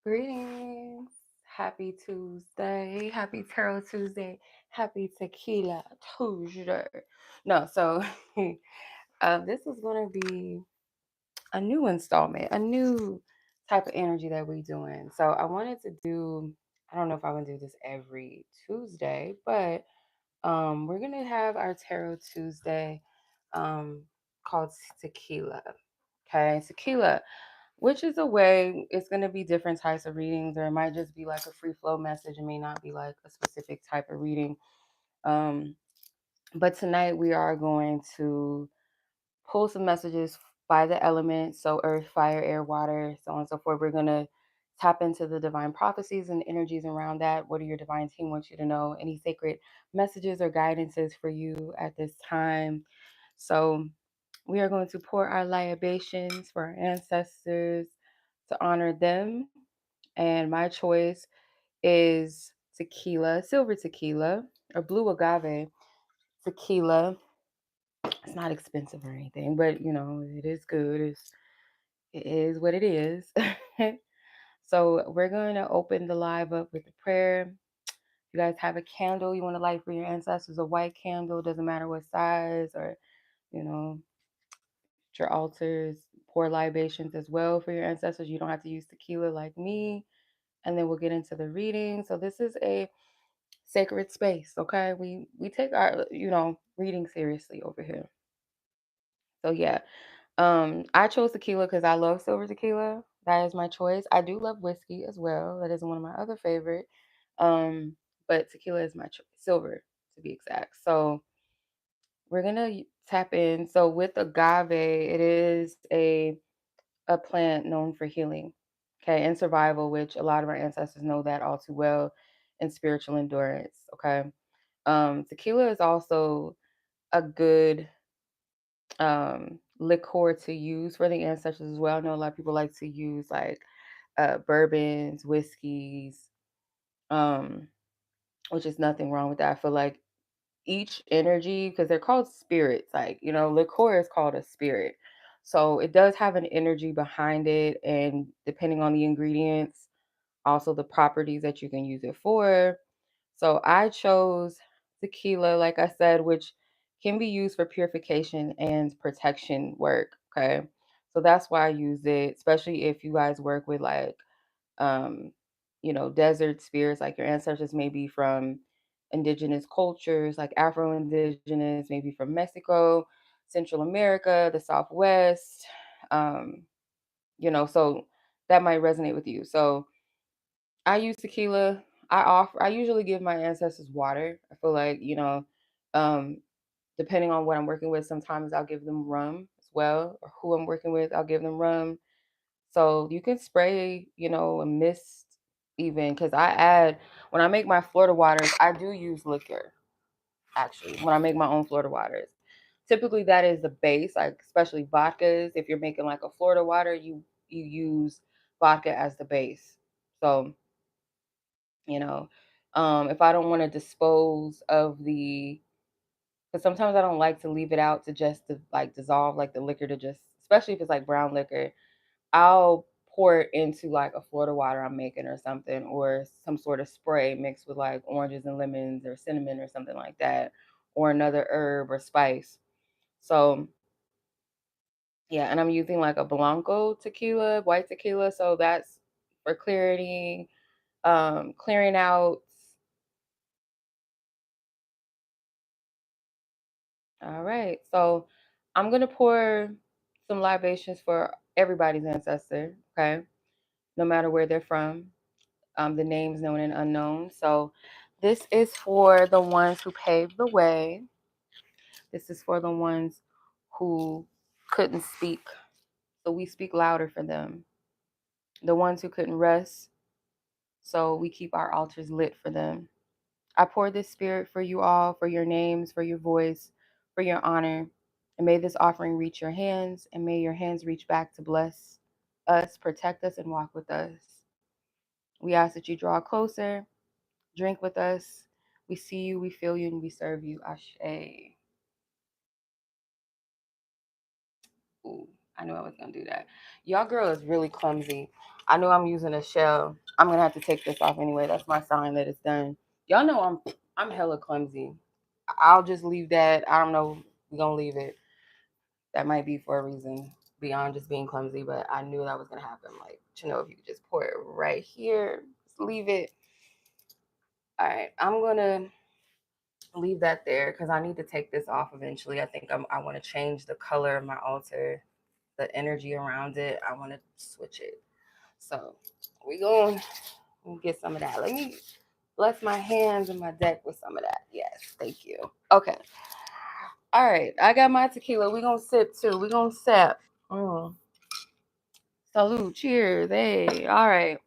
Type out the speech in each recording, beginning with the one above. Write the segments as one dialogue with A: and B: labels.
A: Greetings. Happy Tuesday. Happy Tarot Tuesday. Happy Tequila Tuesday. No, so this is going to be a new installment, a new type of energy that we're doing. So I wanted to do, I don't know if I want to do this every Tuesday, but we're going to have our Tarot Tuesday um, called Tequila. Okay, tequila, which is a way it's going to be different types of readings, or it might just be like a free flow message. It may not be like a specific type of reading. Um, but tonight we are going to pull some messages by the elements. So earth, fire, air, water, so on and so forth. We're going to tap into the divine prophecies and energies around that. What do your divine team wants you to know? Any sacred messages or guidances for you at this time? So we are going to pour our libations for our ancestors to honor them. And my choice is tequila, silver tequila, or blue agave tequila. It's not expensive or anything, but it is good. It is what it is. So we're going to open the live up with a prayer. You guys have a candle you want to light for your ancestors, a white candle, doesn't matter what size, or you know, your altars, pour libations as well for your ancestors. You don't have to use tequila like me. And then we'll get into the reading. So this is a sacred space, okay? We take our, reading seriously over here. So yeah. I chose tequila because I love silver tequila. That is my choice. I do love whiskey as well. That is one of my other favorite. But tequila is my choice. Silver to be exact. So we're gonna tap in. So with agave, it is a plant known for healing, okay, and survival, which a lot of our ancestors know that all too well, and spiritual endurance, okay. Tequila is also a good liqueur to use for the ancestors as well. I know a lot of people like to use like bourbons, whiskeys, um, which is nothing wrong with that. I feel like each energy, because they're called spirits, like liqueur is called a spirit, so it does have an energy behind it, and depending on the ingredients, also the properties that you can use it for. So I chose tequila, like I said, which can be used for purification and protection work, okay. So that's why I use it, especially if you guys work with like um, desert spirits, like your ancestors may be from indigenous cultures, like Afro indigenous, maybe from Mexico, Central America, the Southwest, um, so that might resonate with you. So I use tequila. I usually give my ancestors water. I feel like, um, depending on what I'm working with, sometimes I'll give them rum as well, or who I'm working with, I'll give them rum. So you can spray, a mist even, because when I make my Florida waters, I do use liquor, actually, when I make my own Florida waters. Typically, that is the base, like especially vodkas. If you're making like a Florida water, you use vodka as the base. So, you know, if I don't want to dispose of because sometimes I don't like to leave it out to like dissolve like the liquor to just, especially if it's like brown liquor. I'll pour it into like a Florida water I'm making or something, or some sort of spray mixed with like oranges and lemons or cinnamon or something like that, or another herb or spice. So yeah, and I'm using like a Blanco tequila, white tequila. So that's for clarity, clearing out. All right. So I'm gonna pour some libations for everybody's ancestor, okay? No matter where they're from. The names known and unknown. So this is for the ones who paved the way. This is for the ones who couldn't speak. So we speak louder for them. The ones who couldn't rest. So we keep our altars lit for them. I pour this spirit for you all, for your names, for your voice, for your honor. And may this offering reach your hands, and may your hands reach back to bless us, protect us, and walk with us. We ask that you draw closer, drink with us. We see you, we feel you, and we serve you. Ashe. Ooh, I knew I was gonna do that. Y'all girl is really clumsy. I knew I'm using a shell. I'm gonna have to take this off anyway. That's my sign that it's done. Y'all know I'm hella clumsy. I'll just leave that. I don't know. We're gonna leave it. That might be for a reason beyond just being clumsy, but I knew that was gonna happen. Like, you know, if you could just pour it right here, just leave it. All right, I'm gonna leave that there because I need to take this off eventually. I think I want to change the color of my altar, the energy around it. I want to switch it. So we're going to get some of that. Let me bless my hands and my deck with some of that. Yes, thank you. Okay. All right, I got my tequila. We're going to sip too. We're going to sip. Salute. Cheers. Hey. All right.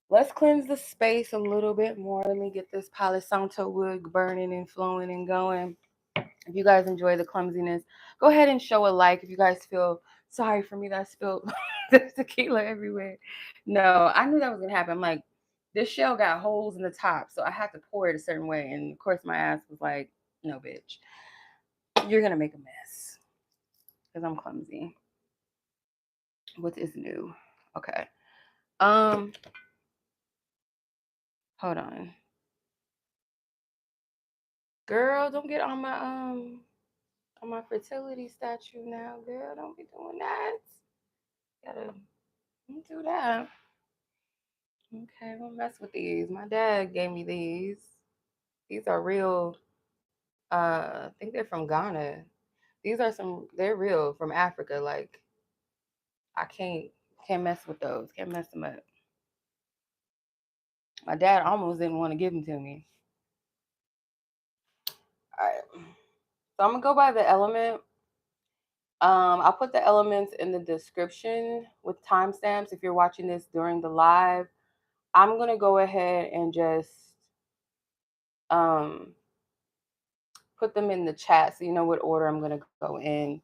A: Let's cleanse the space a little bit more. Let me get this Palo Santo wood burning and flowing and going. If you guys enjoy the clumsiness, go ahead and show a like. If you guys feel sorry for me that I spilled the tequila everywhere. No, I knew that was going to happen. I'm like, this shell got holes in the top, so I had to pour it a certain way. And of course, my ass was like, no, bitch. You're going to make a mess because I'm clumsy. What is new? Okay. Hold on. Girl, don't get on my fertility statue now, girl. Don't be doing that. Don't do that. Okay, we'll mess with these. My dad gave me these. These are real. I think they're from Ghana. They're real from Africa. Like, I can't mess with those. Can't mess them up. My dad almost didn't want to give them to me. All right. So I'm gonna go by the element. I'll put the elements in the description with timestamps if you're watching this during the live. I'm gonna go ahead and just put them in the chat so you know what order I'm gonna go in.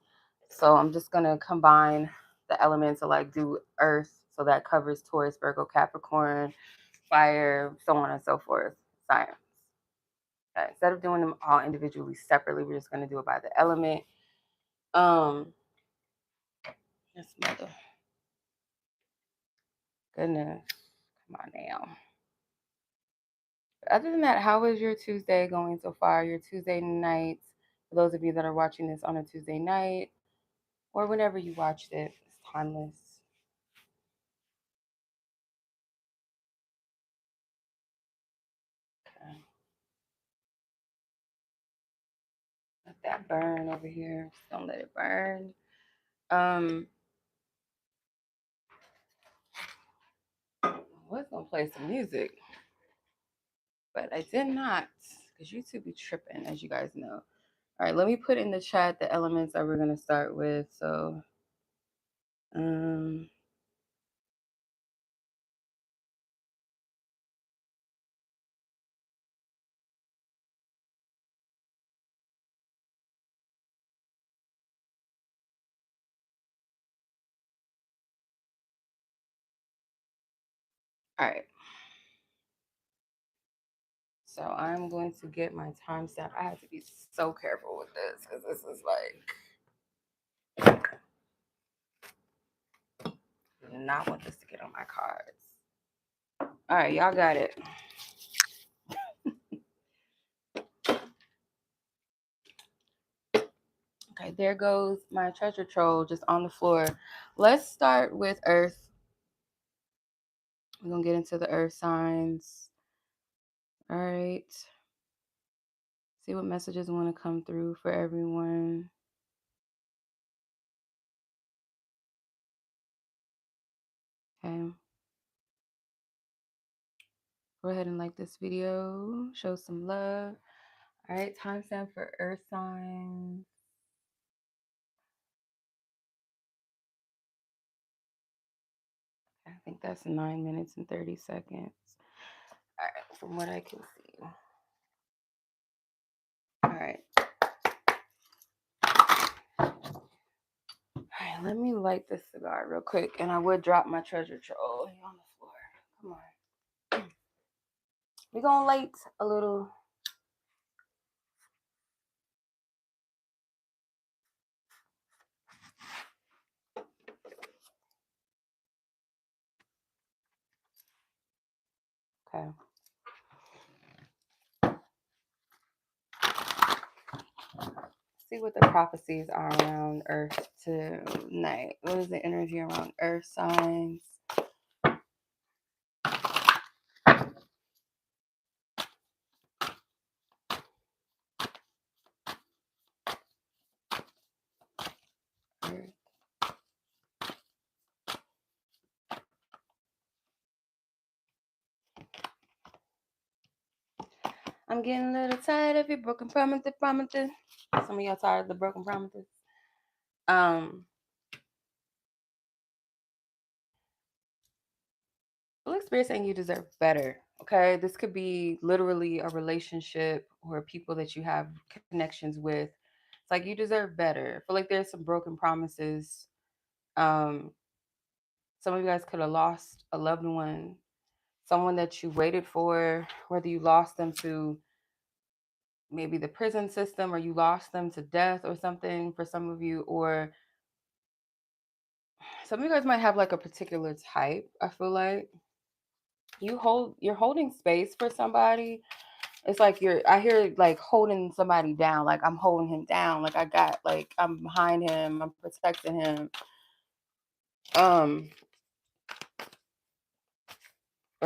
A: So I'm just gonna combine the elements of like do earth, so that covers Taurus, Virgo, Capricorn, fire, so on and so forth, science. Okay, instead of doing them all individually separately, we're just gonna do it by the element. This mother goodness, come on now. Other than that, how is your Tuesday going so far? Your Tuesday night, for those of you that are watching this on a Tuesday night, or whenever you watched it, it's timeless. Okay. Let that burn over here. Just don't let it burn. I was gonna play some music, but I did not, because YouTube be tripping, as you guys know. All right, let me put in the chat the elements that we're gonna start with. So, all right. So I'm going to get my timestamp. I have to be so careful with this because this is like, I do not want this to get on my cards. All right, y'all got it. Okay, there goes my treasure trove just on the floor. Let's start with Earth. We're going to get into the Earth signs. All right. See what messages want to come through for everyone. Okay. Go ahead and like this video. Show some love. All right, timestamp for Earth signs. I think that's 9 minutes and 30 seconds. All right, from what I can see. All right. All right, let me light this cigar real quick, and I would drop my treasure trove on the floor. Come on. We're going to light a little. Okay. See what the prophecies are around Earth tonight. What is the energy around Earth signs? Earth. I'm getting a little tired of your broken promises. Some of y'all tired of the broken promises. Holy Spirit saying you deserve better. Okay, this could be literally a relationship or people that you have connections with. It's like you deserve better. I feel like there's some broken promises. Um, some of you guys could have lost a loved one, someone that you waited for, whether you lost them to maybe the prison system or you lost them to death or something for some of you, or some of you guys might have like a particular type. I feel like you're holding space for somebody. It's like I hear like holding somebody down, like I'm holding him down, like I'm behind him, I'm protecting him. Or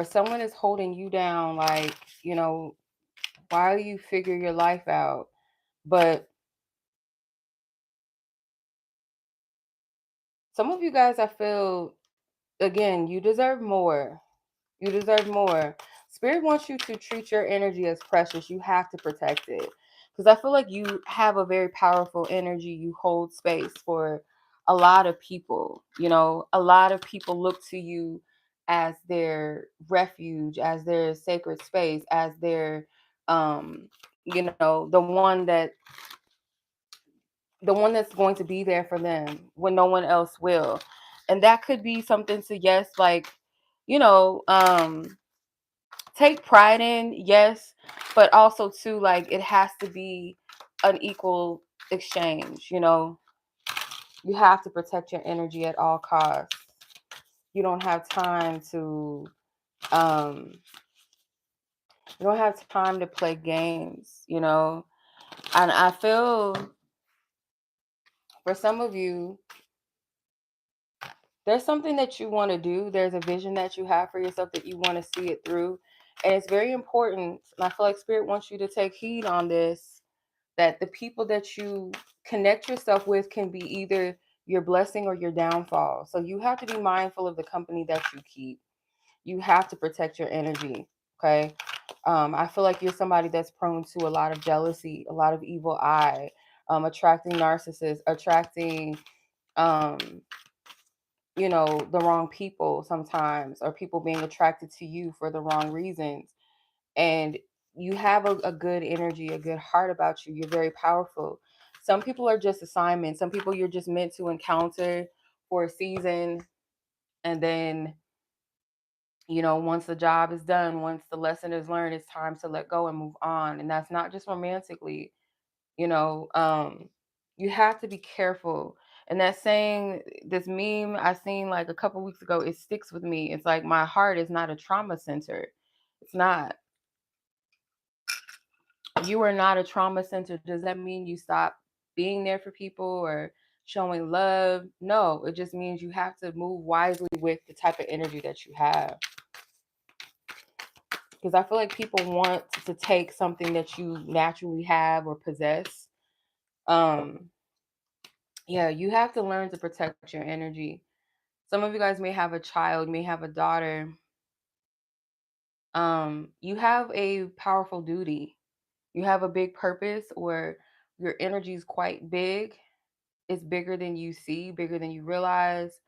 A: someone is holding you down, like, while you figure your life out. But some of you guys, I feel, again, you deserve more. You deserve more. Spirit wants you to treat your energy as precious. You have to protect it. Because I feel like you have a very powerful energy. You hold space for a lot of people. A lot of people look to you as their refuge, as their sacred space, as their, the one that's going to be there for them when no one else will. And that could be something to, yes, like, you know, take pride in, yes, but also too, like, it has to be an equal exchange. You have to protect your energy at all costs. You don't have time to play games. And I feel for some of you, there's something that you want to do. There's a vision that you have for yourself that you want to see it through. And it's very important. And I feel like Spirit wants you to take heed on this, that the people that you connect yourself with can be either your blessing or your downfall. So you have to be mindful of the company that you keep. You have to protect your energy. Okay. I feel like you're somebody that's prone to a lot of jealousy, a lot of evil eye, attracting narcissists, attracting, um, the wrong people sometimes, or people being attracted to you for the wrong reasons. And you have a good energy, a good heart about you. You're very powerful. Some people are just assignments. Some people you're just meant to encounter for a season. And then, once the job is done, once the lesson is learned, it's time to let go and move on. And that's not just romantically. you know um you have to be careful. And that saying, this meme I seen like a couple weeks ago, it sticks with me. It's like, my heart is not a trauma center. It's not. You are not a trauma center. Does that mean you stop being there for people or showing love? No, it just means you have to move wisely with the type of energy that you have. Because I feel like people want to take something that you naturally have or possess. Yeah, you have to learn to protect your energy. Some of you guys may have a child, may have a daughter. You have a powerful duty. You have a big purpose, or your energy is quite big. It's bigger than you see, bigger than you realize.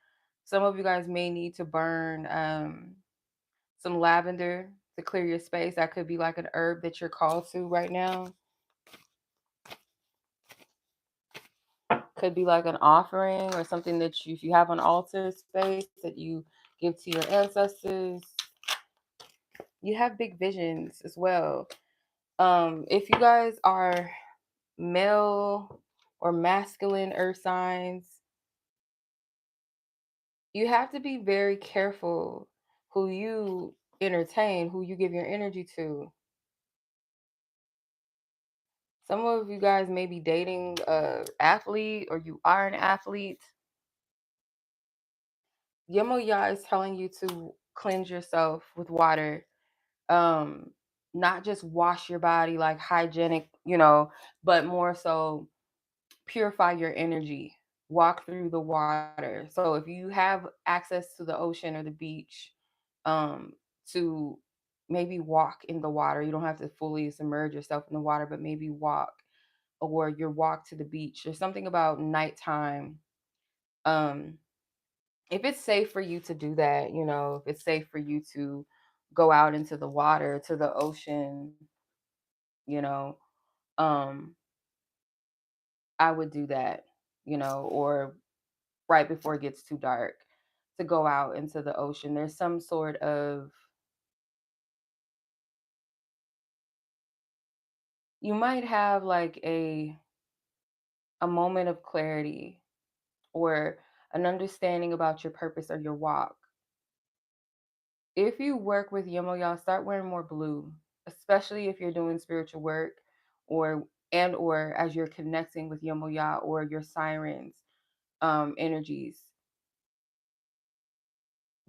A: Some of you guys may need to burn some lavender to clear your space. That could be like an herb that you're called to right now. Could be like an offering or something that if you have an altar space that you give to your ancestors. You have big visions as well. If you guys are male or masculine earth signs, you have to be very careful who you entertain, who you give your energy to. Some of you guys may be dating a athlete or you are an athlete. Yemoya is telling you to cleanse yourself with water. Um, Not just wash your body like hygienic, but more so purify your energy. Walk through the water. So if you have access to the ocean or the beach, um, to maybe walk in the water. You don't have to fully submerge yourself in the water, but maybe walk, or your walk to the beach. There's something about nighttime. Um, if it's safe for you to do that, if it's safe for you to go out into the water, to the ocean, you know, um, I would do that, or right before it gets too dark, to go out into the ocean. There's some sort of, you might have like a moment of clarity or an understanding about your purpose or your walk. If you work with Yomo, start wearing more blue, especially if you're doing spiritual work, or as you're connecting with Yomo or your sirens energies.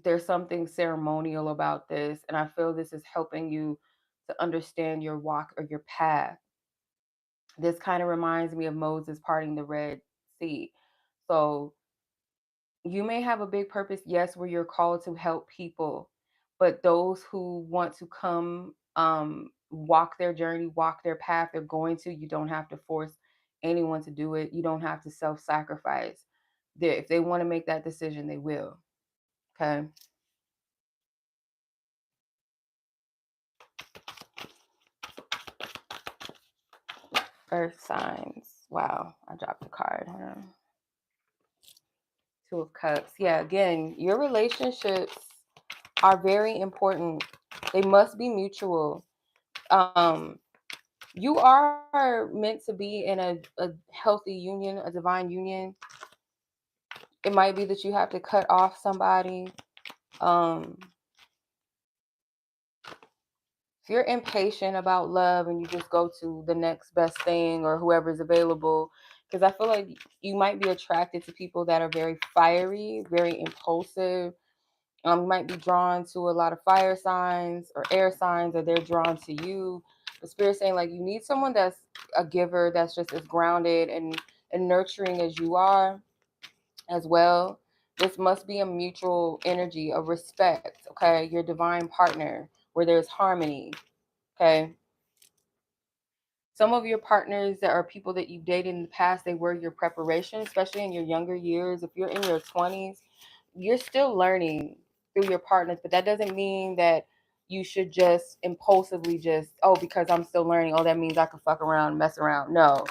A: There's something ceremonial about this, and I feel this is helping you to understand your walk or your path. This kind of reminds me of Moses parting the Red Sea. So you may have a big purpose, yes, where you're called to help people, but those who want to come, walk their journey, walk their path, they're going to. You don't have to force anyone to do it. You don't have to self-sacrifice. If they want to make that decision, they will. Okay. Earth signs. Wow, I dropped a card. Hold on. Two of Cups. Yeah, again, your relationships are very important. They must be mutual. Um, you are meant to be in a healthy union, a divine union. It might be that you have to cut off somebody. Um, if you're impatient about love and you just go to the next best thing or whoever's available, because I feel like you might be attracted to people that are very fiery, very impulsive. You might be drawn to a lot of fire signs or air signs, or they're drawn to you. The spirit's saying like you need someone that's a giver, that's just as grounded and nurturing as you are as well. This must be a mutual energy of respect, okay? Your divine partner, where there's harmony, okay? Some of your partners that are people that you've dated in the past, they were your preparation, especially in your younger years. If you're in your 20s, you're still learning through your partners, but that doesn't mean that you should just impulsively just, oh, because I'm still learning, oh, that means I can fuck around, mess around. No.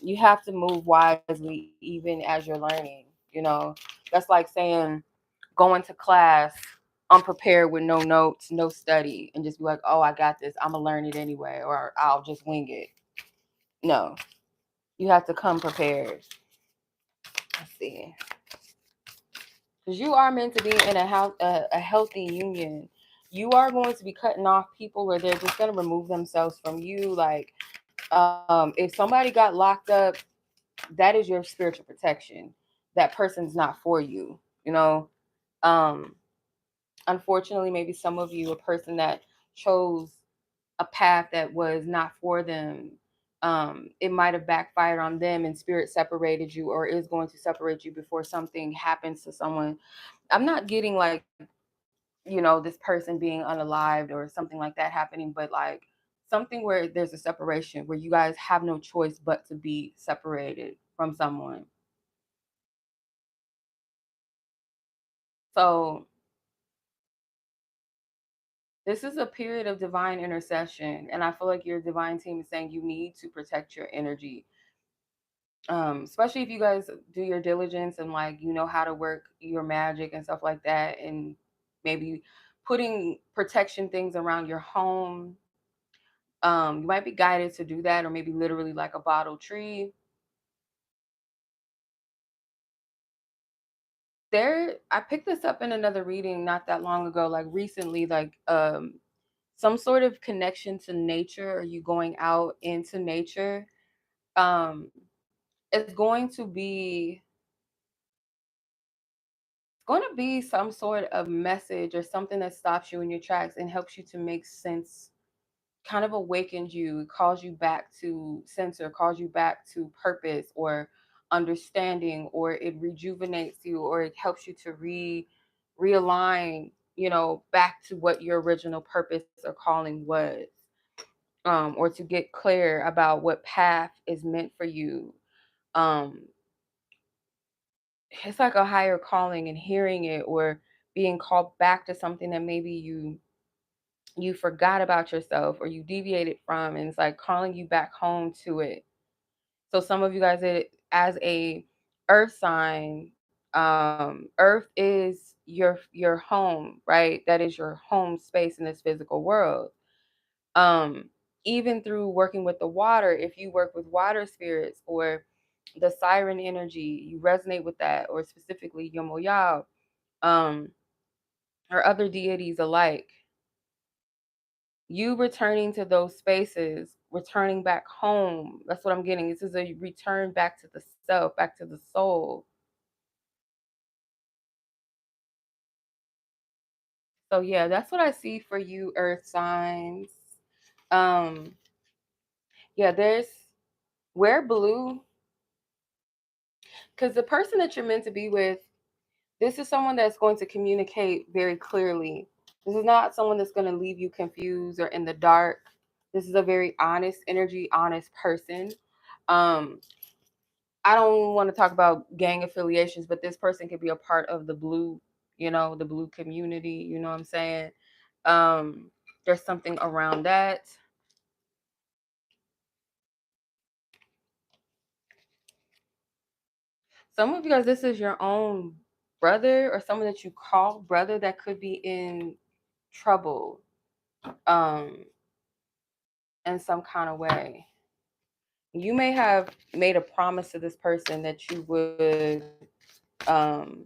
A: You have to move wisely even as you're learning, That's like saying going to class unprepared with no notes, no study, and just be like, oh, I got this. I'm going to learn it anyway, or I'll just wing it. No, you have to come prepared. Let's see. Because you are meant to be in a healthy union. You are going to be cutting off people where they're just going to remove themselves from you. Like, if somebody got locked up, that is your spiritual protection. That person's not for you, Um, Unfortunately, maybe some of you, a person that chose a path that was not for them, it might have backfired on them, and spirit separated you or is going to separate you before something happens to someone. I'm not getting like, this person being unalived or something like that happening, but like something where there's a separation, where you guys have no choice but to be separated from someone. So this is a period of divine intercession, and I feel like your divine team is saying you need to protect your energy, especially if you guys do your diligence and like how to work your magic and stuff like that, and maybe putting protection things around your home. You might be guided to do that, or maybe literally like a bottle tree. I picked this up in another reading not that long ago, like recently, like some sort of connection to nature, or you going out into nature. Um it's going to be some sort of message or something that stops you in your tracks and helps you to make sense, kind of awakens you, calls you back to center, calls you back to purpose or understanding, or it rejuvenates you, or it helps you to realign, back to what your original purpose or calling was, or to get clear about what path is meant for you. um it's like a higher calling, and hearing it, or being called back to something that maybe you forgot about yourself, or you deviated from, and it's like calling you back home to it. So some of you guys, as a earth sign, earth is your home, right? That is your home space in this physical world. um Even through working with the water, if you work with water spirits or the siren energy, you resonate with that, or specifically Yomoyao, um or other deities alike, you returning to those spaces, returning back home. That's what I'm getting. This is a return back to the self, back to the soul. So yeah, that's what I see for you, earth signs. Um, yeah, wear blue, because the person that you're meant to be with, this is someone that's going to communicate very clearly. This is not someone that's going to leave you confused or in the dark. This is a very honest energy, honest person. Um, I don't want to talk about gang affiliations, but this person could be a part of the blue, the blue community. You know what I'm saying? There's something around that. Some of you guys, this is your own brother or someone that you call brother that could be in trouble, um, in some kind of way. You may have made a promise to this person that um,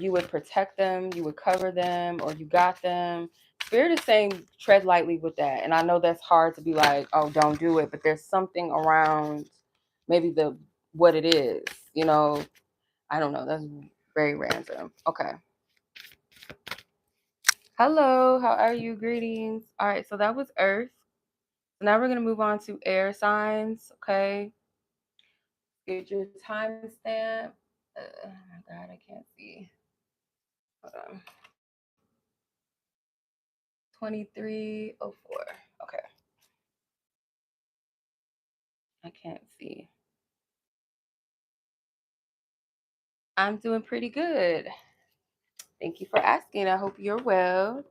A: you would protect them, you would cover them, or you got them. Spirit is saying tread lightly with that. And I know that's hard to be like, oh, don't do it, but there's something around maybe the what it is, you know. I don't know. That's very random. Okay. Hello, how are you? Greetings. All right, so that was Earth. So now we're gonna move on to air signs. Okay. Get your timestamp. Oh my god, I can't see. Hold on. 2304. Okay. I can't see. I'm doing pretty good. Thank you for asking. I hope you're well.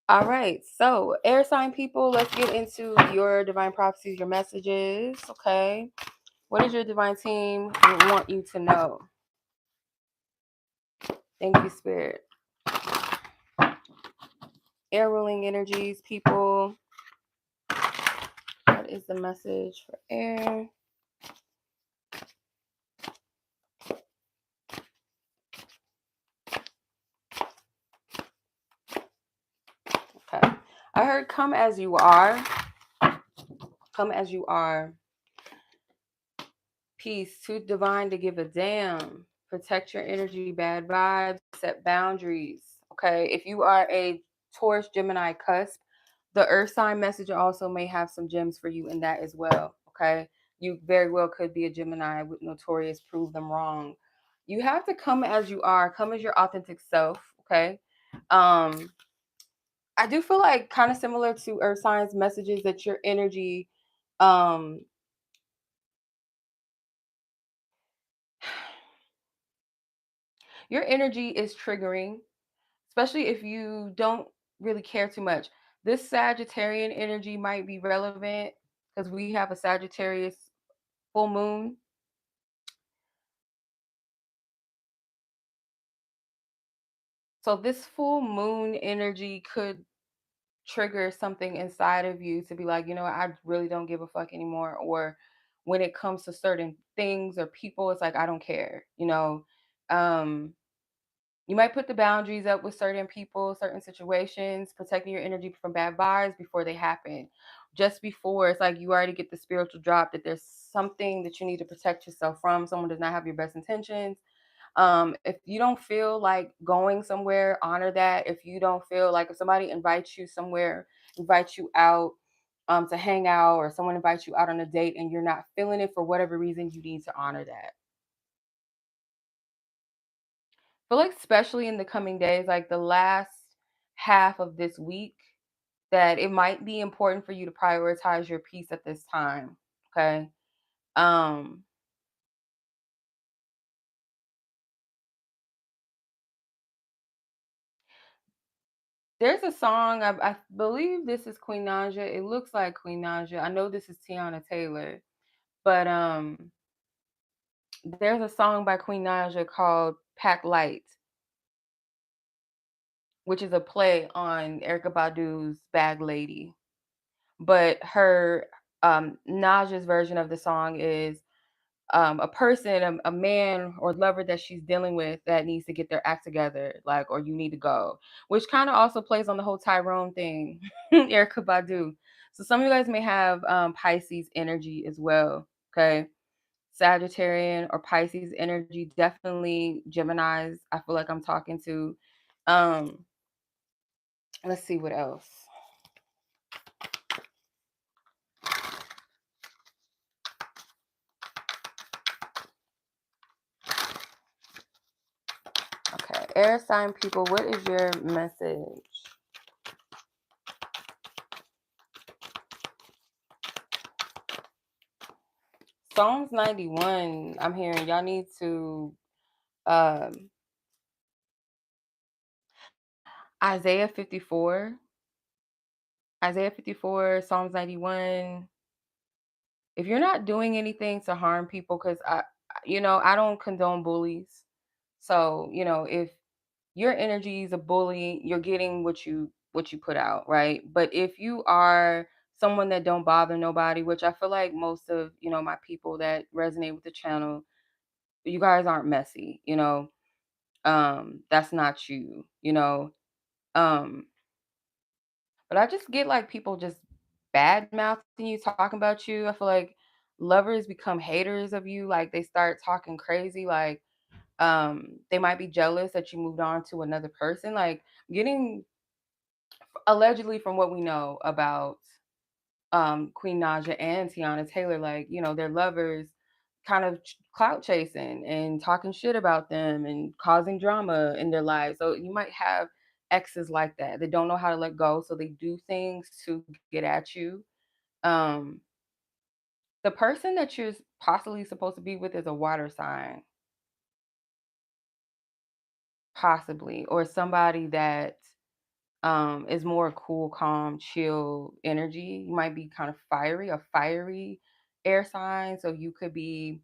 A: All right. So, air sign people, let's get into your divine prophecies, your messages. Okay. What does your divine team want you to know? Thank you, Spirit. Air ruling energies, people. What is the message for air? Okay. I heard come as you are. Come as you are. Peace. Too divine to give a damn. Protect your energy, bad vibes, set boundaries. Okay. If you are a Taurus, Gemini cusp, the earth sign message also may have some gems for you in that as well. Okay. You very well could be a Gemini with notorious prove them wrong. You have to come as you are, come as your authentic self. Okay. Um, I do feel like kind of similar to earth signs messages that your energy, um, your energy is triggering, especially if you don't really care too much. This Sagittarian energy might be relevant because we have a Sagittarius full moon. So this full moon energy could trigger something inside of you to be like, I really don't give a fuck anymore. Or when it comes to certain things or people, it's like, I don't care, you know. Um, you might put the boundaries up with certain people, certain situations, protecting your energy from bad vibes before they happen. Just before, it's like you already get the spiritual drop that there's something that you need to protect yourself from. Someone does not have your best intentions. If you don't feel like going somewhere, honor that. If you don't feel like, if somebody invites you somewhere, invites you out to hang out, or someone invites you out on a date and you're not feeling it for whatever reason, you need to honor that. Feel like especially in the coming days, like the last half of this week, that it might be important for you to prioritize your peace at this time. Okay. Um, there's a song, I believe this is Queen Naja. It looks like Queen Naja. I know this is Tiana Taylor, but there's a song by Queen Naja called Pack Light, which is a play on Erica Badu's Bag Lady. But her Naja's version of the song is a person, a man or lover that she's dealing with that needs to get their act together, like, or you need to go, which kind of also plays on the whole Tyrone thing, Erica Badu. So some of you guys may have Pisces energy as well. Okay. Sagittarian or Pisces energy, definitely Geminis. I feel like I'm talking to. Um, let's see what else. Okay, air sign people, what is your message? Psalms 91, I'm hearing y'all need to um Isaiah 54, Isaiah 54, Psalms 91. If you're not doing anything to harm people, because I don't condone bullies. So, if your energy is a bully, you're getting what you put out, right? But if you are someone that don't bother nobody, which I feel like most of, my people that resonate with the channel, you guys aren't messy, that's not you, um but I just get like people just bad mouthing you, talking about you. I feel like lovers become haters of you, like they start talking crazy, like they might be jealous that you moved on to another person, like getting, allegedly, from what we know about Queen Naja and Tiana Taylor, like, their lovers kind of clout chasing and talking shit about them and causing drama in their lives. So you might have exes like that. They don't know how to let go, so they do things to get at you. Um, the person that you're possibly supposed to be with is a water sign, possibly, or somebody that is more cool, calm, chill energy. You might be kind of fiery, a fiery air sign. So you could be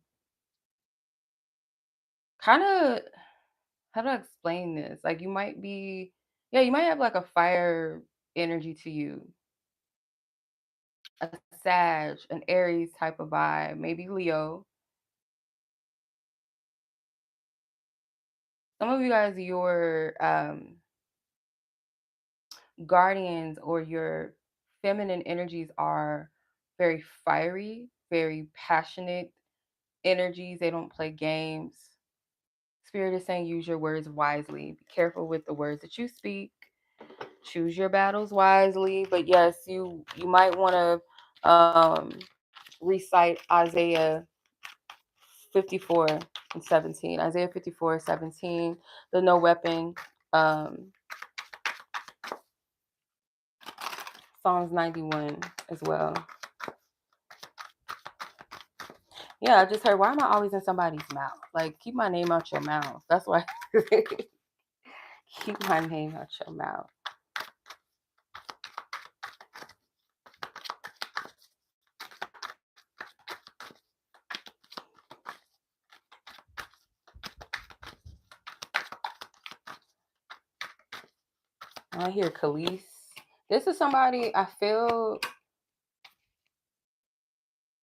A: kind of, how do I explain this? Like you might be, yeah, you might have like a fire energy to you, a Sag, an Aries type of vibe, maybe Leo. Some of you guys, your guardians or your feminine energies are very fiery, very passionate energies. They don't play games. Spirit is saying use your words wisely. Be careful with the words that you speak. Choose your battles wisely. But yes, you might want to recite Isaiah 54 and 17. Isaiah 54:17. The no weapon. Um, Psalms 91 as well. Yeah, I just heard, why am I always in somebody's mouth? Like, keep my name out your mouth. That's why. Keep my name out your mouth. I hear Khalees. This is somebody I feel,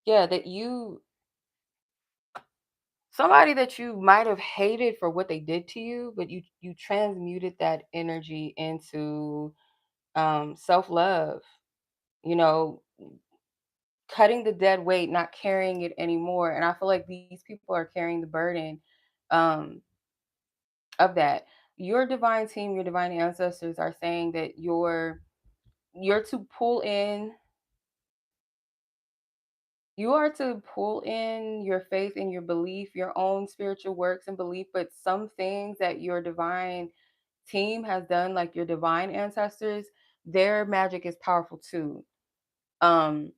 A: yeah, that you somebody that you might have hated for what they did to you, but you transmuted that energy into self-love, you know, cutting the dead weight, not carrying it anymore. And I feel like these people are carrying the burden um of that. Your divine team, your divine ancestors are saying that you're to pull in you are to pull in your faith and your belief, your own spiritual works and belief, but some things that your divine team has done, like your divine ancestors, their magic is powerful too. Um,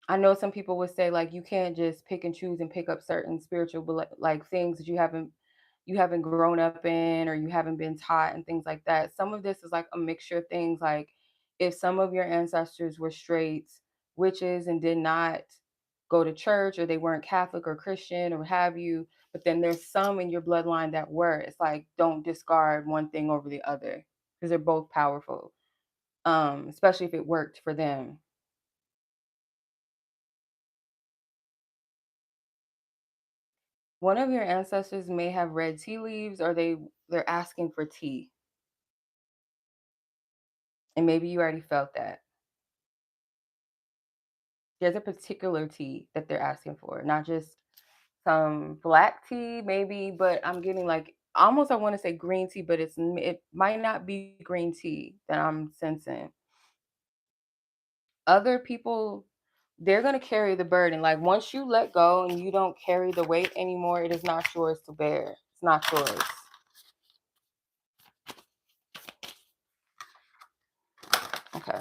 A: I know some people would say like you can't just pick and choose and pick up certain spiritual like things that you haven't grown up in or you haven't been taught and things like that. Some of this is like a mixture of things like if some of your ancestors were straight witches and did not go to church or they weren't Catholic or Christian or have you, but then there's some in your bloodline that were. It's like don't discard one thing over the other because they're both powerful. Especially if it worked for them. One of your ancestors may have read tea leaves or they're asking for tea. And maybe you already felt that. There's a particular tea that they're asking for, not just some black tea maybe, but I'm getting like almost I want to say green tea, but it might not be green tea that I'm sensing. Other people they're going to carry the burden. Like once you let go and you don't carry the weight anymore, it is not yours to bear. It's not yours. Okay.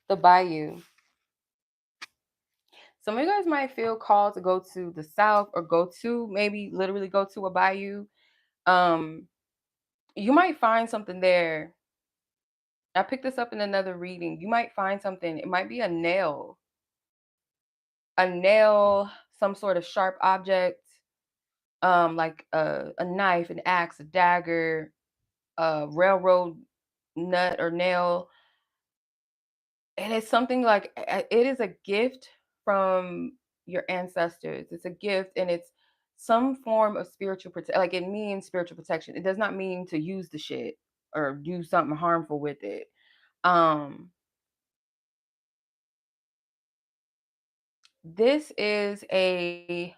A: The bayou. Some of you guys might feel called to go to the south or go to maybe literally go to a bayou. Um, you might find something there. I picked this up in another reading. You might find something. It might be a nail, some sort of sharp object, like a knife, an axe, a dagger, a railroad nut or nail. And it's something like it is a gift from your ancestors. It's a gift and it's some form of spiritual protection. Like it means spiritual protection. It does not mean to use the shit or do something harmful with it. Um this is a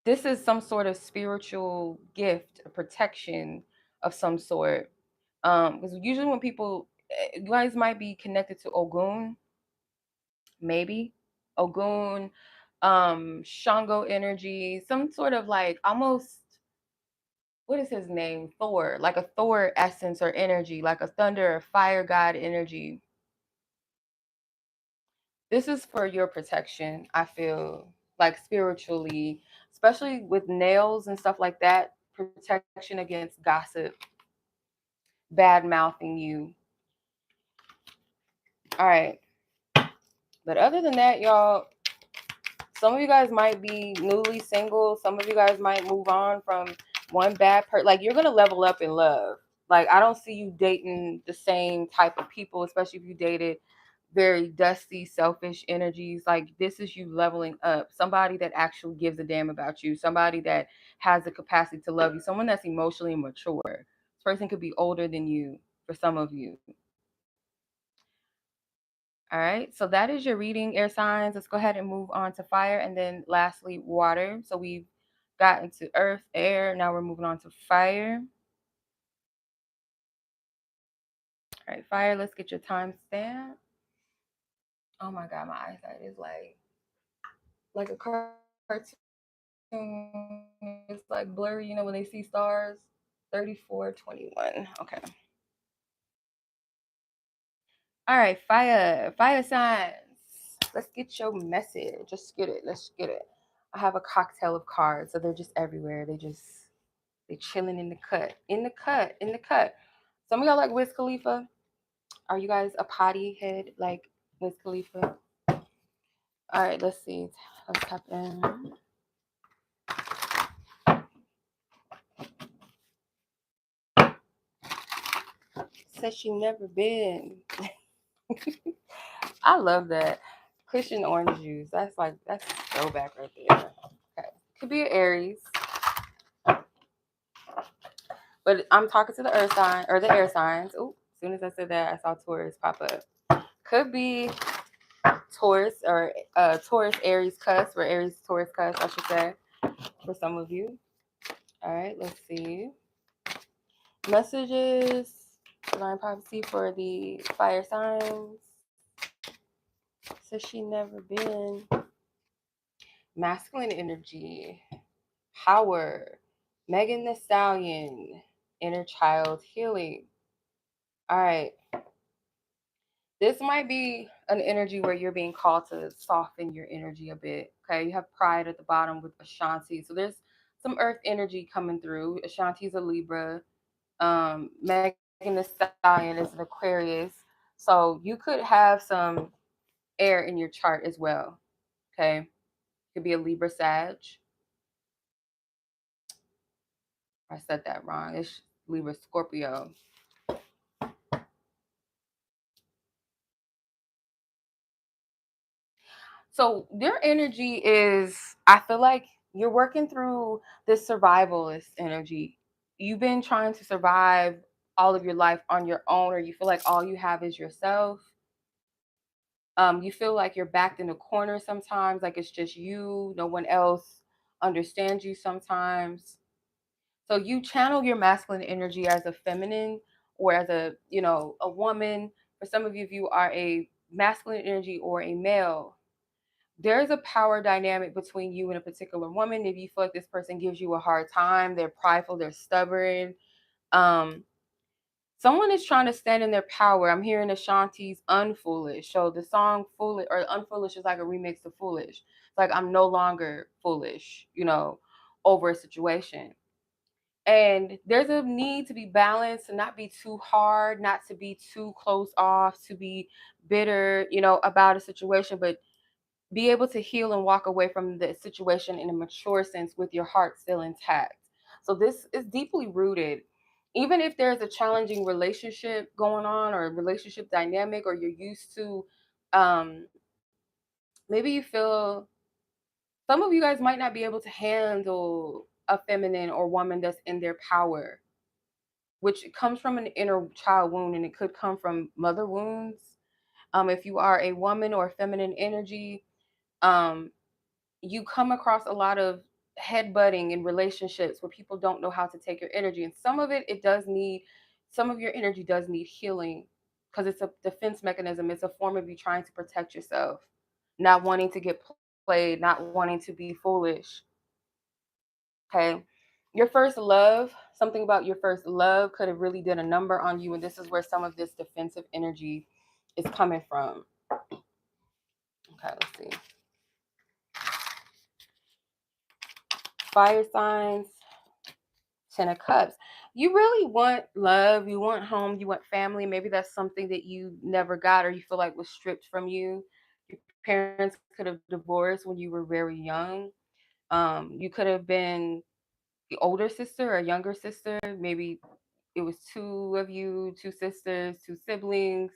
A: this is some sort of spiritual gift, a protection of some sort. Because usually when people you guys might be connected to Ogun, maybe Ogun, Shango energy, some sort of like almost what is his name? Thor, like a Thor essence or energy, like a thunder or fire god energy. This is for your protection, I feel like spiritually, especially with nails and stuff like that, protection against gossip, bad mouthing you. All right. But other than that, y'all, some of you guys might be newly single. Some of you guys might move on from one bad person. Like you're gonna level up in love. Like I don't see you dating the same type of people, especially if you dated very dusty, selfish energies. Like this is you leveling up. Somebody that actually gives a damn about you. Somebody that has the capacity to love you. Someone that's emotionally mature. This person could be older than you for some of you. All right, so that is your reading, air signs. Let's go ahead and move on to fire and then lastly, water. So we've gotten to earth, air. Now we're moving on to fire. All right, fire, let's get your timestamp. Oh my God, my eyesight is like a cartoon. It's like blurry, when they see stars. 34:21. Okay. All right, fire signs. Let's get your message. Just get it. Let's get it. I have a cocktail of cards, so they're just everywhere. They chilling in the cut, in the cut, in the cut. Some of y'all like Wiz Khalifa. Are you guys a potty head like Wiz Khalifa? All right, let's see. Let's tap in. said she never been. I love that. Christian orange juice. That's throwback right there. Okay. Could be an Aries. But I'm talking to the earth sign or the air signs. Oh, as soon as I said that, I saw Taurus pop up. Could be Taurus or Taurus Aries cusp or Aries Taurus cusp, I should say, for some of you. All right, let's see. Messages, divine prophecy for the fire signs. Says she never been. Masculine energy, power, Megan the Stallion, inner child healing. All right. This might be an energy where you're being called to soften your energy a bit. Okay. You have pride at the bottom with Ashanti. So there's some earth energy coming through. Ashanti's a Libra. Megan the Stallion is an Aquarius. So you could have some air in your chart as well. Okay. Could be a Libra Sag. I said that wrong. It's Libra Scorpio. So their energy is, I feel like you're working through this survivalist energy. You've been trying to survive all of your life on your own, or you feel like all you have is yourself. You feel like you're backed in a corner sometimes, like it's just you, no one else understands you sometimes. So you channel your masculine energy as a feminine or as a woman. For some of you, if you are a masculine energy or a male, there's a power dynamic between you and a particular woman. If you feel like this person gives you a hard time, they're prideful, they're stubborn. Um, Someone is trying to stand in their power. I'm hearing Ashanti's Unfoolish. So the song Foolish or Unfoolish is like a remix of Foolish. It's like I'm no longer foolish, over a situation. And there's a need to be balanced and not be too hard, not to be too close off, to be bitter, about a situation, but be able to heal and walk away from the situation in a mature sense with your heart still intact. So this is deeply rooted. Even if there's a challenging relationship going on or a relationship dynamic, or you're used to, um, maybe you feel some of you guys might not be able to handle a feminine or woman that's in their power, which comes from an inner child wound, and it could come from mother wounds. If you are a woman or feminine energy, um, you come across a lot of headbutting in relationships where people don't know how to take your energy. And some of your energy does need healing because it's a defense mechanism. It's a form of you trying to protect yourself, not wanting to get played, not wanting to be foolish. Okay. Your first love, something about your first love could have really did a number on you. And this is where some of this defensive energy is coming from. Okay, let's see. Fire signs, Ten of Cups. You really want love, you want home, you want family. Maybe that's something that you never got or you feel like was stripped from you. Your parents could have divorced when you were very young. You could have been the older sister or younger sister. Maybe it was two of you, two sisters, two siblings.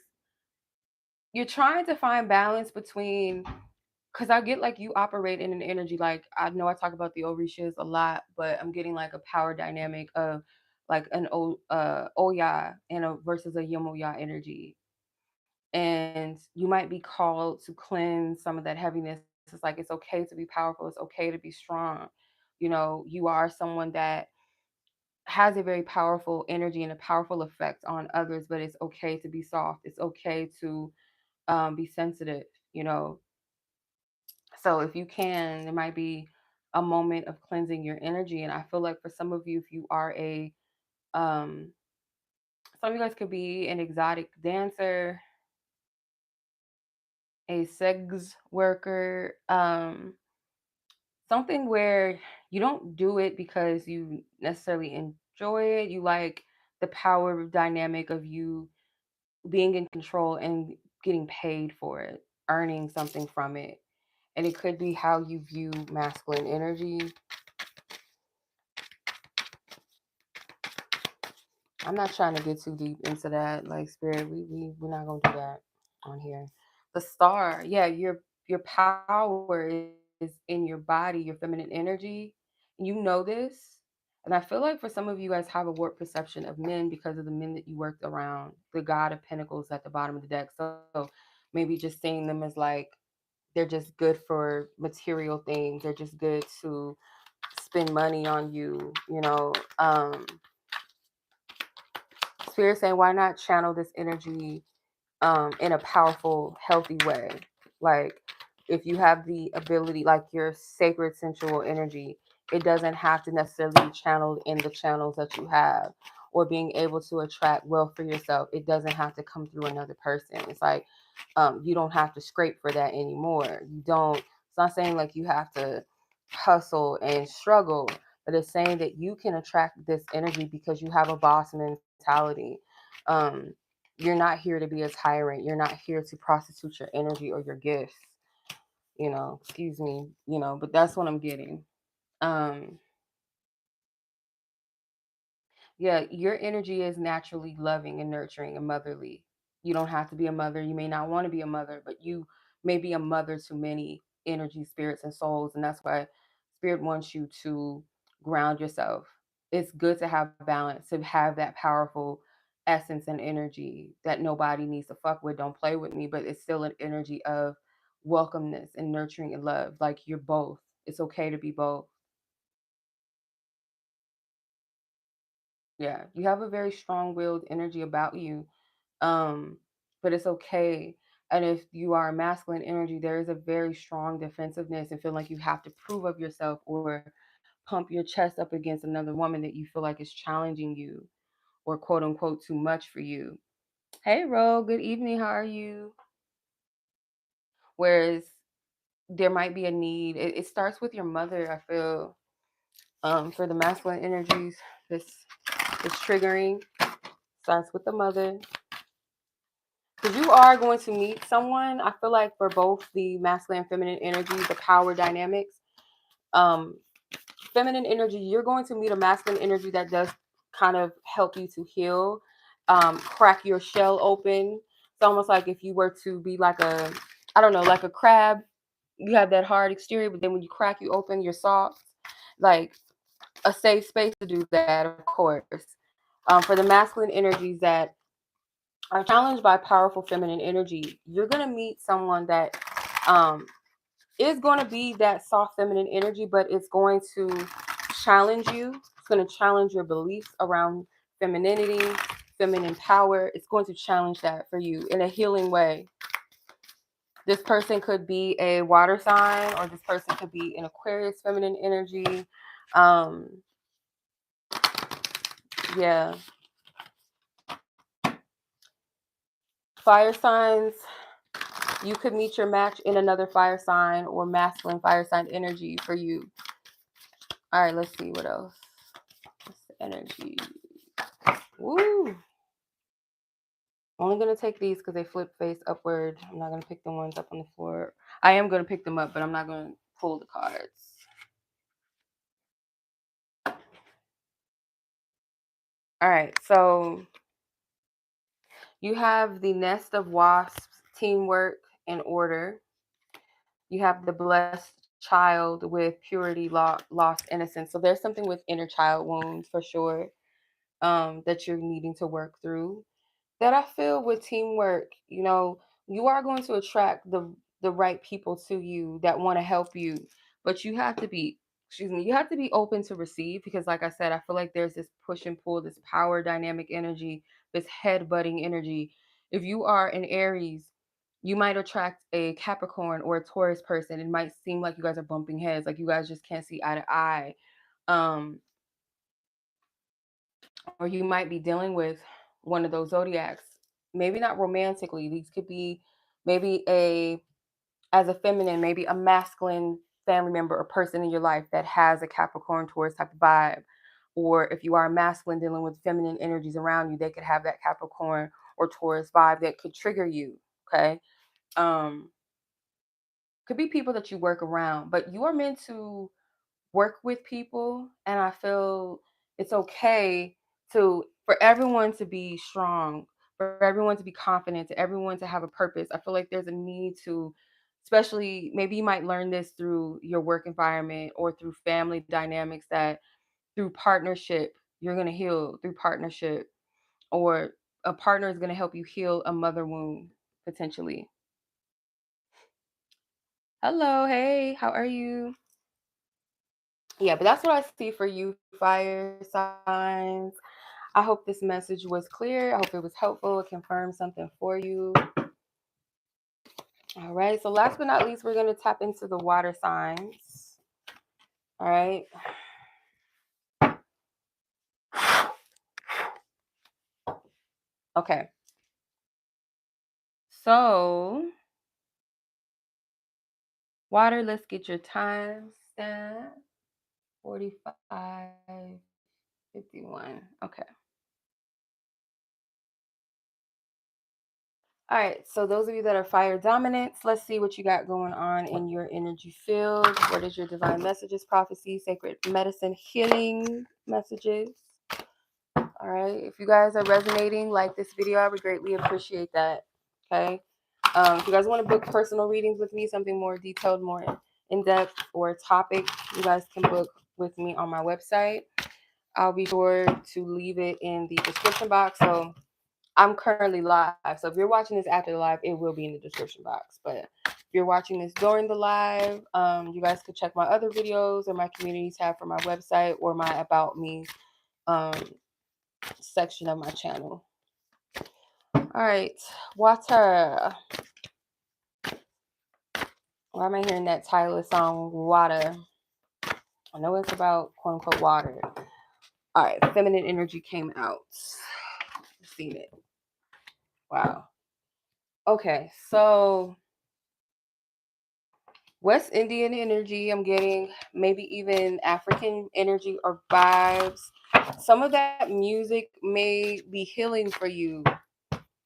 A: You're trying to find balance between, because I get like you operate in an energy, like I know I talk about the Orishas a lot, but I'm getting like a power dynamic of like an Oya and a versus a Yomoya energy. And you might be called to cleanse some of that heaviness. It's like it's okay to be powerful, it's okay to be strong. You are someone that has a very powerful energy and a powerful effect on others, but it's okay to be soft. It's okay to be sensitive, you know. So if you can, there might be a moment of cleansing your energy. And I feel like for some of you, if you are um, some of you guys could be an exotic dancer, a sex worker, something where you don't do it because you necessarily enjoy it. You like the power dynamic of you being in control and getting paid for it, earning something from it. And it could be how you view masculine energy. I'm not trying to get too deep into that, like spirit. We're not gonna do that on here. The star, yeah, your power is in your body, your feminine energy. You know this. And I feel like for some of you guys have a warped perception of men because of the men that you worked around, the God of Pentacles at the bottom of the deck. So maybe just seeing them as like they're just good for material things. They're just good to spend money on you, you know. Spirit saying, why not channel this energy in a powerful, healthy way? Like, if you have the ability, like your sacred sensual energy, it doesn't have to necessarily be channeled in the channels that you have, or being able to attract wealth for yourself. It doesn't have to come through another person. It's like you don't have to scrape for that anymore. You don't. It's not saying like you have to hustle and struggle, but it's saying that you can attract this energy because you have a boss mentality. Um, you're not here to be a tyrant. You're not here to prostitute your energy or your gifts. You know, excuse me, you know, but that's what I'm getting. Um, yeah, your energy is naturally loving and nurturing and motherly. You don't have to be a mother. You may not want to be a mother, but you may be a mother to many energy, spirits, and souls. And that's why Spirit wants you to ground yourself. It's good to have balance, to have that powerful essence and energy that nobody needs to fuck with. Don't play with me, but it's still an energy of welcomeness and nurturing and love. Like you're both. It's okay to be both. Yeah, you have a very strong-willed energy about you. Um, but it's okay. And if you are a masculine energy, there is a very strong defensiveness and feel like you have to prove of yourself or pump your chest up against another woman that you feel like is challenging you or quote unquote too much for you. Hey Ro, good evening. How are you? Whereas there might be a need. It starts with your mother, I feel. For the masculine energies, this is triggering. Starts with the mother. Because you are going to meet someone. I feel like for both the masculine and feminine energy, the power dynamics, um, feminine energy, you're going to meet a masculine energy that does kind of help you to heal, crack your shell open. It's almost like if you were to be like a, I don't know, like a crab. You have that hard exterior, but then when you crack you open, you're soft. Like a safe space to do that, of course. For the masculine energies that are challenged by powerful feminine energy, you're going to meet someone that um, is going to be that soft feminine energy, but it's going to challenge you. It's going to challenge your beliefs around femininity, feminine power. It's going to challenge that for you in a healing way. This person could be a water sign, or this person could be an Aquarius feminine energy. Um, yeah. Fire signs, you could meet your match in another fire sign or masculine fire sign energy for you. All right, let's see what else. What's the energy? Woo! Only gonna take these because they flip face upward. I'm not gonna pick the ones up on the floor. I am gonna pick them up, but I'm not gonna pull the cards. All right, so you have the nest of wasps, teamwork, and order. You have the blessed child with purity, lost innocence. So there's something with inner child wounds for sure, that you're needing to work through. That I feel with teamwork, you know, you are going to attract the right people to you that want to help you, but you have to be, excuse me, you have to be open to receive because, like I said, I feel like there's this push and pull, this power dynamic energy, this head butting energy. If you are an Aries, you might attract a Capricorn or a Taurus person. It might seem like you guys are bumping heads, like you guys just can't see eye to eye. Um, or you might be dealing with one of those zodiacs, maybe not romantically. These could be maybe a, as a feminine, maybe a masculine family member or person in your life that has a Capricorn Taurus type of vibe. Or if you are a masculine dealing with feminine energies around you, they could have that Capricorn or Taurus vibe that could trigger you. Okay. um could be people that you work around, but you are meant to work with people, and I feel it's okay to for everyone to be strong, for everyone to be confident, to everyone to have a purpose. I feel like there's a need to, especially maybe you might learn this through your work environment or through family dynamics, that through partnership, you're going to heal through partnership, or a partner is going to help you heal a mother wound potentially. Hello, hey, how are you? Yeah, but that's what I see for you, fire signs. I hope this message was clear. I hope it was helpful. It confirmed something for you. All right. So, last but not least, we're going to tap into the water signs. All right. Okay. So, water, let's get your time stamp. 45, 51. Okay. All right, so those of you that are fire dominants, let's see what you got going on in your energy field. What is your divine messages, prophecy, sacred medicine, healing messages? All right, if you guys are resonating, like this video, I would greatly appreciate that. Okay, if you guys want to book personal readings with me, something more detailed, more in depth, or a topic, you guys can book with me on my website. I'll be sure to leave it in the description box. So I'm currently live. So if you're watching this after the live, it will be in the description box. But if you're watching this during the live, you guys could check my other videos or my community tab for my website or my About Me um, section of my channel. All right, water. Why am I hearing that Tyler song, Water? I know it's about quote unquote water. All right, feminine energy came out. I've seen it. Wow. Okay, so West Indian energy, I'm getting maybe even African energy or vibes. Some of that music may be healing for you.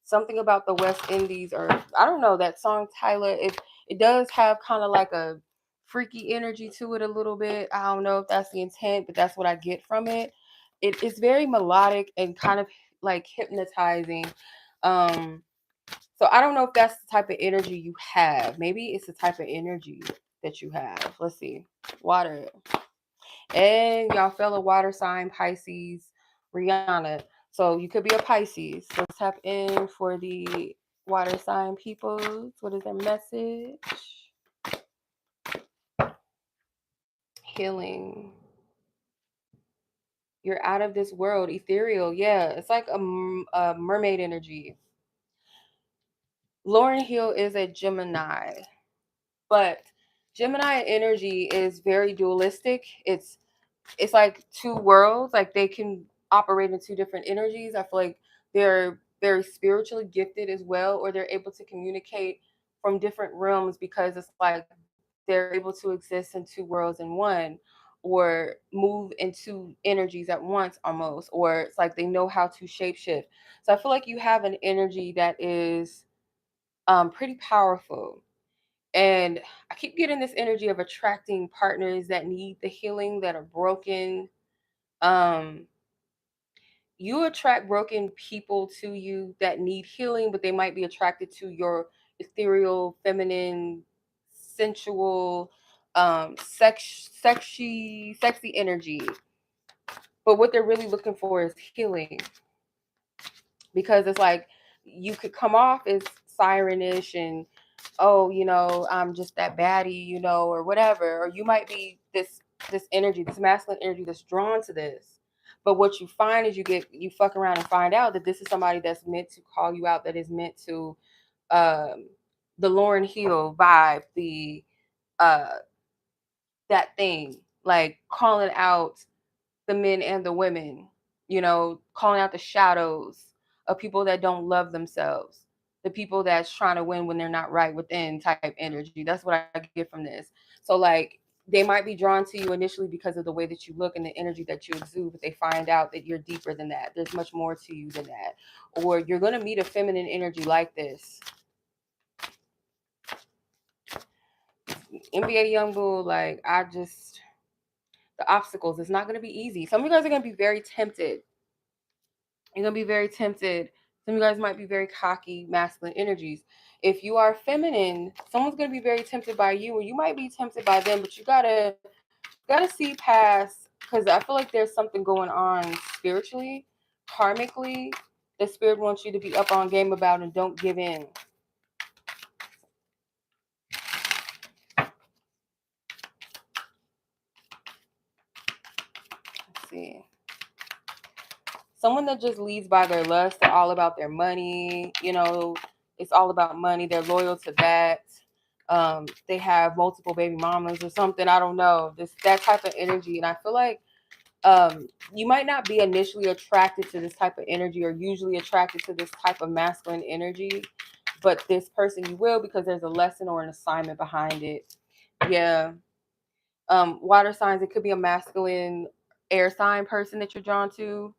A: Something about the West Indies, or I don't know, that song Tyler, it does have kind of like a freaky energy to it a little bit. I don't know if that's the intent, but that's what I get from it. It's very melodic and kind of like hypnotizing. Um, so I don't know if that's the type of energy you have. Maybe it's the type of energy that you have. Let's see. Water. And y'all fellow water sign, Pisces, Rihanna. So you could be a Pisces. So tap in for the water sign peoples. What is their message? Healing. You're out of this world. Ethereal. Yeah, it's like a mermaid energy. Lauren Hill is a Gemini. But Gemini energy is very dualistic. It's like two worlds. Like they can operate in two different energies. I feel like they're very spiritually gifted as well, or they're able to communicate from different realms because it's like they're able to exist in two worlds in one, or move in two energies at once almost, or it's like they know how to shapeshift. So I feel like you have an energy that is pretty powerful, and I keep getting this energy of attracting partners that need the healing, that are broken. Um, you attract broken people to you that need healing, but they might be attracted to your ethereal, feminine, sensual, sexy energy. But what they're really looking for is healing, because it's like you could come off as sirenish and, oh, I'm just that baddie, or whatever, or you might be this energy, this masculine energy that's drawn to this. But what you find is you fuck around and find out that this is somebody that's meant to call you out, that is meant to um the Lauren Hill vibe, the uh that thing, like calling out the men and the women, calling out the shadows of people that don't love themselves, the people that's trying to win when they're not right within type energy. That's what I get from this. So, like, they might be drawn to you initially because of the way that you look and the energy that you exude, but they find out that you're deeper than that. There's much more to you than that. Or you're going to meet a feminine energy like this. NBA Youngbull, like, the obstacles, it's not going to be easy. Some of you guys are going to be very tempted. You're going to be very tempted. Some of you guys might be very cocky, masculine energies. If you are feminine, someone's going to be very tempted by you, or you might be tempted by them, but you gotta see past, because I feel like there's something going on spiritually, karmically. The spirit wants you to be up on game about and don't give in. Let's see. Someone that just leads by their lust, they're all about their money, it's all about money. They're loyal to that. They have multiple baby mamas or something. I don't know. That type of energy. And I feel like you might not be initially attracted to this type of energy, or usually attracted to this type of masculine energy, but this person you will, because there's a lesson or an assignment behind it. Yeah. Water signs, it could be a masculine air sign person that you're drawn to.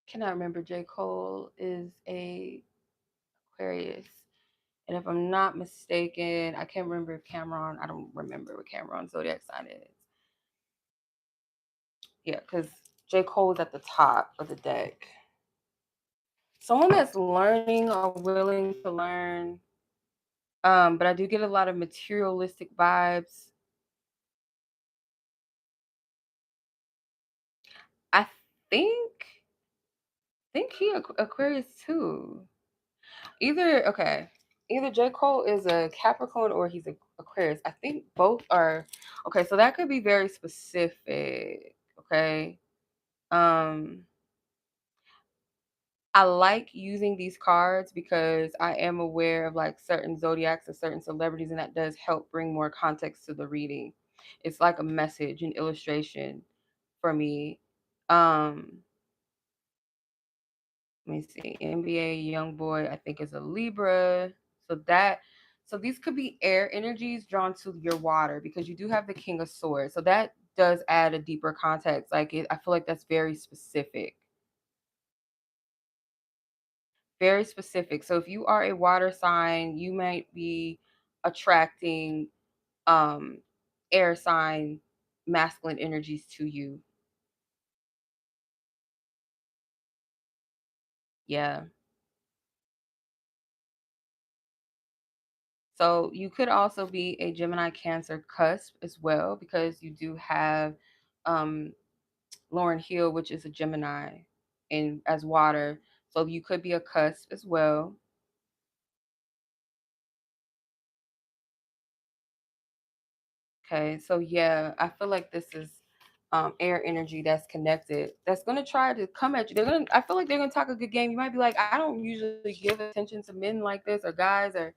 A: Cannot remember. J. Cole is a Aquarius. And if I'm not mistaken, I can't remember if Cameron, I don't remember what Cameron's zodiac sign is. Yeah, because J. Cole is at the top of the deck. Someone that's learning or willing to learn. But I do get a lot of materialistic vibes. I think he Aquarius too. Either J. Cole is a Capricorn or he's a Aquarius. I think both are. Okay, so that could be very specific. Okay. I like using these cards because I am aware of like certain zodiacs and certain celebrities, and that does help bring more context to the reading. It's like a message, an illustration for me. Let me see. NBA young boy, I think, is a Libra. So these could be air energies drawn to your water, because you do have the King of Swords. So that does add a deeper context. I feel like that's very specific. Very specific. So if you are a water sign, you might be attracting um air sign masculine energies to you. Yeah. So you could also be a Gemini Cancer cusp as well, because you do have um Lauren Hill, which is a Gemini in as water. So you could be a cusp as well. Okay, so yeah, I feel like this is air energy that's connected. That's gonna try to come at you. I feel like they're gonna talk a good game. You might be like, I don't usually give attention to men like this, or guys, or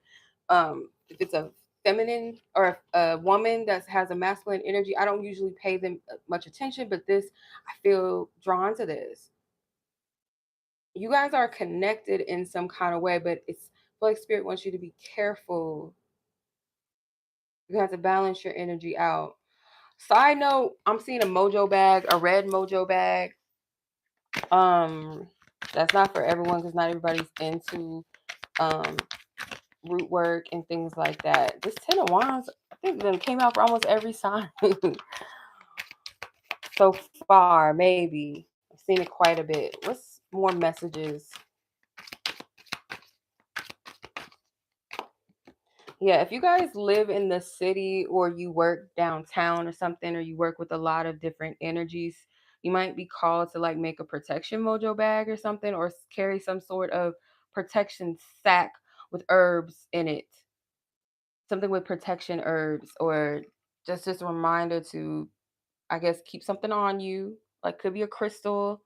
A: if it's a feminine or a woman that has a masculine energy, I don't usually pay them much attention. But this, I feel drawn to this. You guys are connected in some kind of way, but it's I feel like spirit wants you to be careful. You have to balance your energy out. Side note, I'm seeing a mojo bag, a red mojo bag. Um, that's not for everyone, because not everybody's into um root work and things like that. This Ten of Wands, I think, then came out for almost every sign so far. Maybe I've seen it quite a bit. What's more messages? Yeah, if you guys live in the city, or you work downtown or something, or you work with a lot of different energies, you might be called to like make a protection mojo bag or something, or carry some sort of protection sack with herbs in it. Something with protection herbs, or just a reminder to, I guess, keep something on you. Like, could be a crystal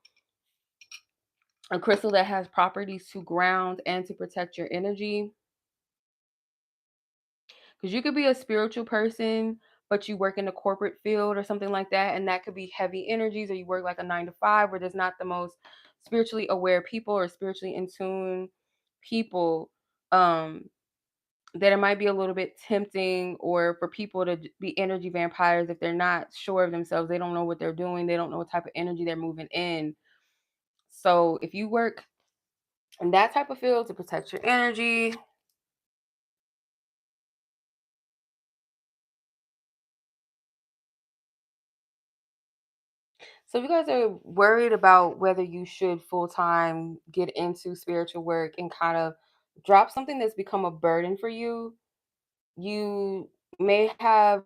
A: that has properties to ground and to protect your energy. Because you could be a spiritual person, but you work in the corporate field or something like that, and that could be heavy energies, or you work like a 9 to 5 where there's not the most spiritually aware people or spiritually in tune people. That it might be a little bit tempting, or for people to be energy vampires if they're not sure of themselves. They don't know what they're doing. They don't know what type of energy they're moving in. So if you work in that type of field to protect your energy, So if you guys are worried about whether you should full time get into spiritual work and kind of drop something that's become a burden for you, you may have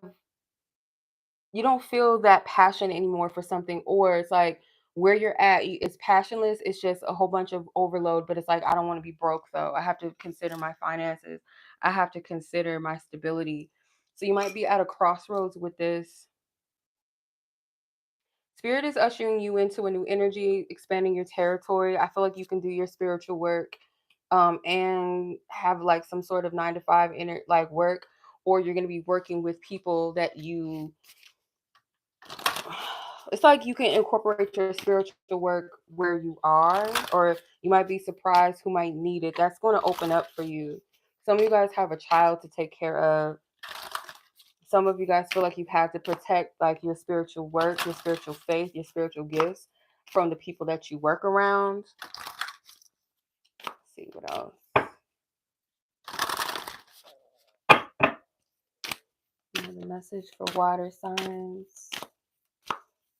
A: you don't feel that passion anymore for something, or it's like where you're at, it's passionless, it's just a whole bunch of overload, but it's like I don't want to be broke though. I have to consider my finances. I have to consider my stability. So you might be at a crossroads with this. Spirit is ushering you into a new energy, expanding your territory. I feel like you can do your spiritual work and have like some sort of 9 to 5 like work, or you're going to be working with people that you it's like you can incorporate your spiritual work where you are, or you might be surprised who might need it. That's going to open up for you. Some of you guys have a child to take care of. Some of you guys feel like you've had to protect like your spiritual work, your spiritual faith, your spiritual gifts from the people that you work around. Let's see what else. Another message for water signs.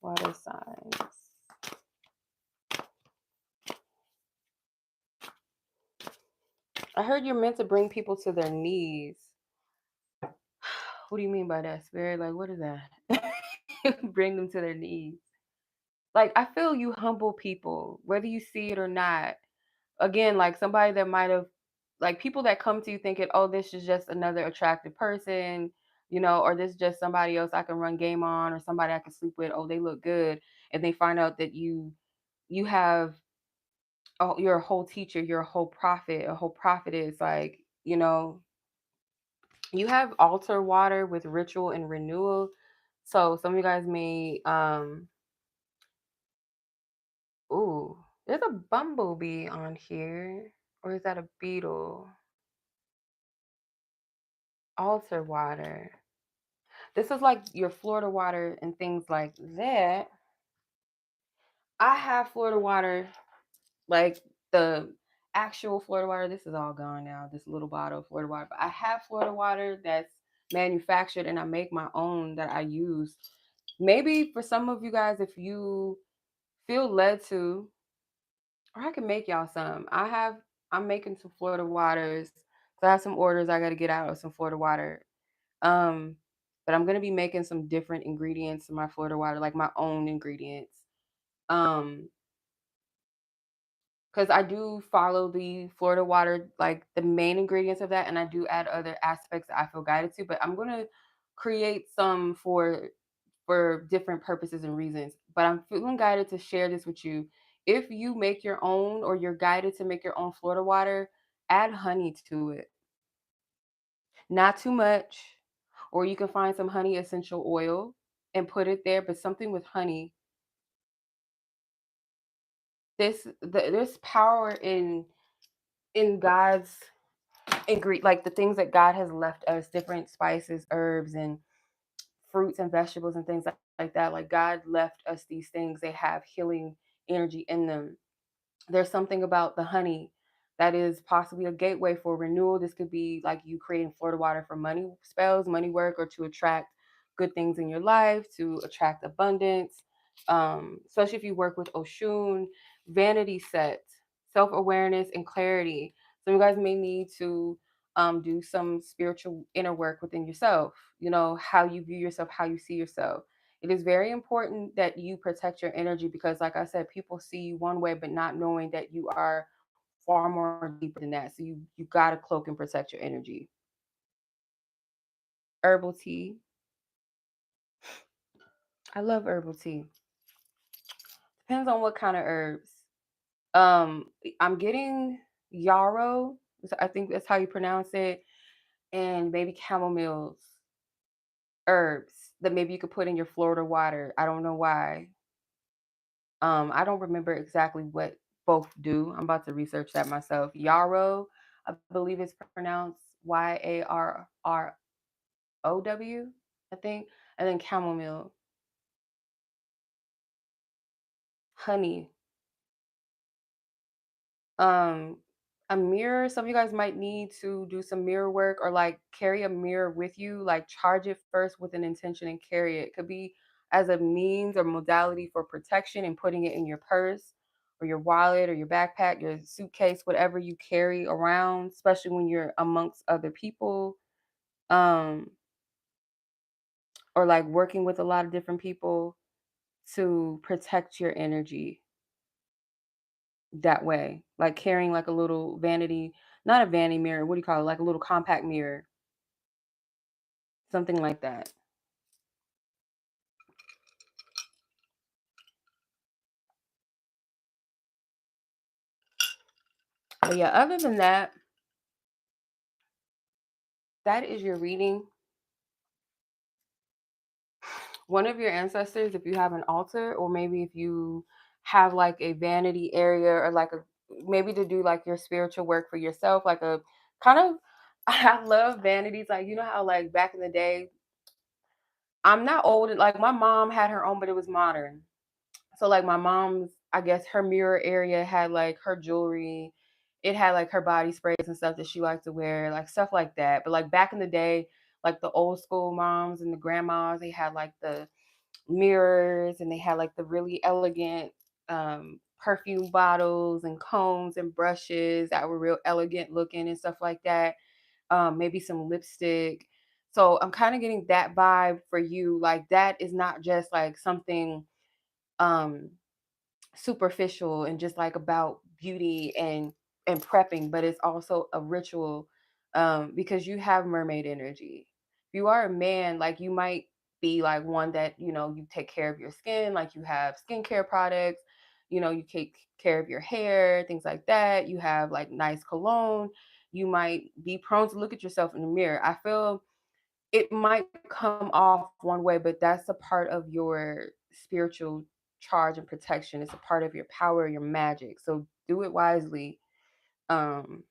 A: Water signs. I heard you're meant to bring people to their knees. What do you mean by that, Spirit? Like, what is that? Bring them to their knees. Like, I feel you humble people, whether you see it or not. Again, like somebody that might have, like people that come to you thinking, oh, this is just another attractive person, or this is just somebody else I can run game on, or somebody I can sleep with. Oh, they look good. And they find out that you have, oh, you're a whole teacher, you're a whole prophet, a whole prophetess, like, you have altar water with ritual and renewal. So some of you guys may ooh, there's a bumblebee on here. Or is that a beetle? Altar water. This is like your Florida water and things like that. I have Florida water, like the actual Florida water. This is all gone now, this little bottle of Florida water. But I have Florida water that's manufactured and I make my own that I use. Maybe for some of you guys, if you feel led to, or I can make y'all some. I'm making some Florida waters. So I have some orders I gotta get out of some Florida water. Um, but I'm gonna be making some different ingredients in my Florida water, like my own ingredients. Um, because I do follow the Florida water, like the main ingredients of that, and I do add other aspects that I feel guided to. But I'm gonna create some for different purposes and reasons. But I'm feeling guided to share this with you. If you make your own, or you're guided to make your own Florida water, add honey to it. Not too much. Or you can find some honey essential oil and put it there, but something with honey. There's power in God's ingredient, like the things that God has left us, different spices, herbs, and fruits and vegetables and things like that. Like God left us these things. They have healing energy in them. There's something about the honey that is possibly a gateway for renewal. This could be like you creating Florida water for money spells, money work, or to attract good things in your life, to attract abundance. Especially if you work with Oshun, vanity sets, self awareness, and clarity. So you guys may need to do some spiritual inner work within yourself. How you view yourself, how you see yourself. It is very important that you protect your energy because, like I said, people see you one way, but not knowing that you are far more deeper than that. So you got to cloak and protect your energy. Herbal tea. I love herbal tea. Depends on what kind of herbs. Um, I'm getting yarrow. I think that's how you pronounce it, and maybe chamomile herbs that maybe you could put in your Florida water. I don't know why. I don't remember exactly what both do. I'm about to research that myself. Yarrow, I believe it's pronounced Yarrow, I think. And then chamomile, honey, um, a mirror. Some of you guys might need to do some mirror work or like carry a mirror with you, like charge it first with an intention and carry it. Could be as a means or modality for protection and putting it in your purse or your wallet or your backpack, your suitcase, whatever you carry around, especially when you're amongst other people, um, or like working with a lot of different people to protect your energy that way. Like carrying like a little vanity, not a vanity mirror, what do you call it? Like a little compact mirror, something like that. But yeah, other than that, that is your reading. One of your ancestors, if you have an altar, or maybe if you have like a vanity area, or like a maybe to do like your spiritual work for yourself, like a kind of I love vanities. Like, you know how like back in the day, I'm not old, like my mom had her own, but it was modern. So like my mom's, I guess her mirror area had like her jewelry. It had like her body sprays and stuff that she liked to wear, like stuff like that. But like back in the day, like the old school moms and the grandmas, they had like the mirrors, and they had like the really elegant perfume bottles and combs and brushes that were real elegant looking and stuff like that. Maybe some lipstick. So I'm kind of getting that vibe for you. Like that is not just like something um superficial and just like about beauty and prepping, but it's also a ritual, because you have mermaid energy. If you are a man, like you might be like one that, you take care of your skin, like you have skincare products, you take care of your hair, things like that. You have like nice cologne. You might be prone to look at yourself in the mirror. I feel it might come off one way, but that's a part of your spiritual charge and protection. It's a part of your power, your magic. So do it wisely. Um,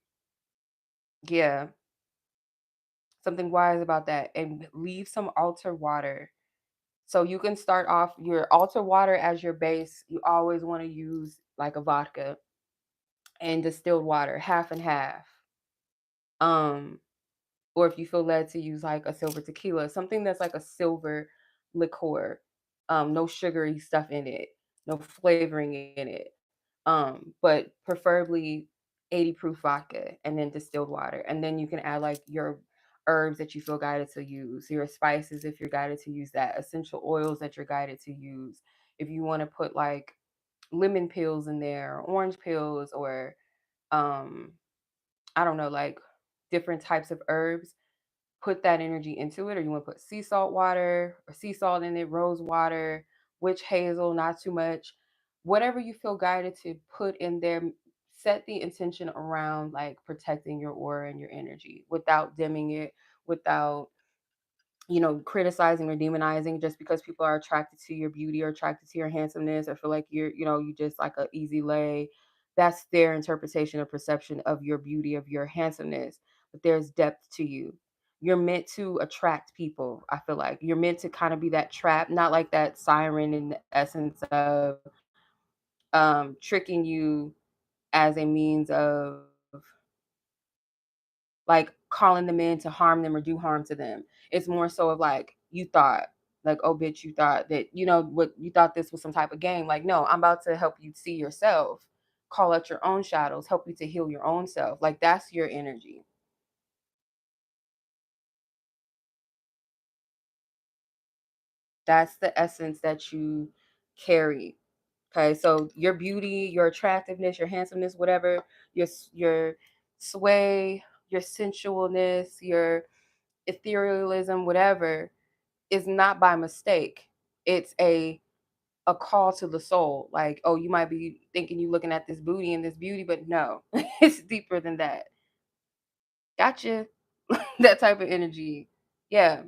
A: yeah, something wise about that. And leave some altar water. So you can start off your altar water as your base. You always want to use like a vodka and distilled water, half and half. Um, or if you feel led to use like a silver tequila, something that's like a silver liqueur, no sugary stuff in it, no flavoring in it, but preferably 80 proof vodka and then distilled water. And then you can add like your herbs that you feel guided to use, your spices if you're guided to use that, essential oils that you're guided to use. If you want to put like lemon peels in there, orange peels, or um, I don't know, like different types of herbs, put that energy into it. Or you want to put sea salt water or sea salt in it, rose water, witch hazel, not too much. Whatever you feel guided to put in there, set the intention around like protecting your aura and your energy without dimming it, without criticizing or demonizing just because people are attracted to your beauty or attracted to your handsomeness or feel like you just like a easy lay. That's their interpretation or perception of your beauty, of your handsomeness. But there's depth to you. You're meant to attract people. I feel like you're meant to kind of be that trap, not like that siren in the essence of tricking you as a means of like calling them in to harm them or do harm to them. It's more so of like, you thought, like, oh bitch, you thought that, what you thought this was some type of game. Like, no, I'm about to help you see yourself, call out your own shadows, help you to heal your own self. Like that's your energy. That's the essence that you carry. Okay. So your beauty, your attractiveness, your handsomeness, whatever, your sway, your sensualness, your etherealism, whatever, is not by mistake. It's a call to the soul. Like, oh, you might be thinking you looking at this booty and this beauty, but no, it's deeper than that. Gotcha. That type of energy. Yeah,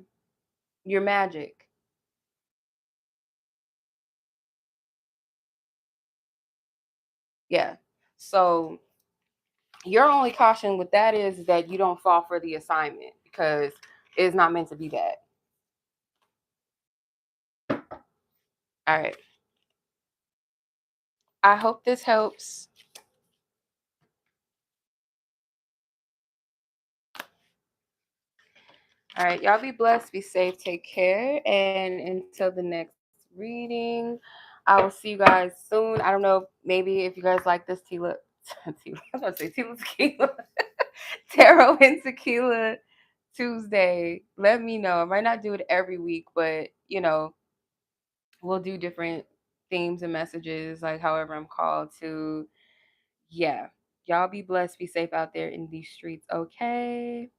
A: your magic. Yeah. So your only caution with that is that you don't fall for the assignment because it's not meant to be that. All right. I hope this helps. All right. Y'all be blessed, be safe, take care. And until the next reading. I will see you guys soon. I don't know, maybe if you guys like this Tila, I was about to say Tila Tequila, Tarot and Tequila Tuesday. Let me know. I might not do it every week, but we'll do different themes and messages, like however I'm called to. Yeah. Y'all be blessed, be safe out there in these streets, okay?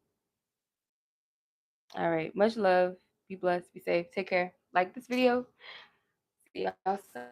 A: All right. Much love. Be blessed, be safe. Take care. Like this video. See y'all soon.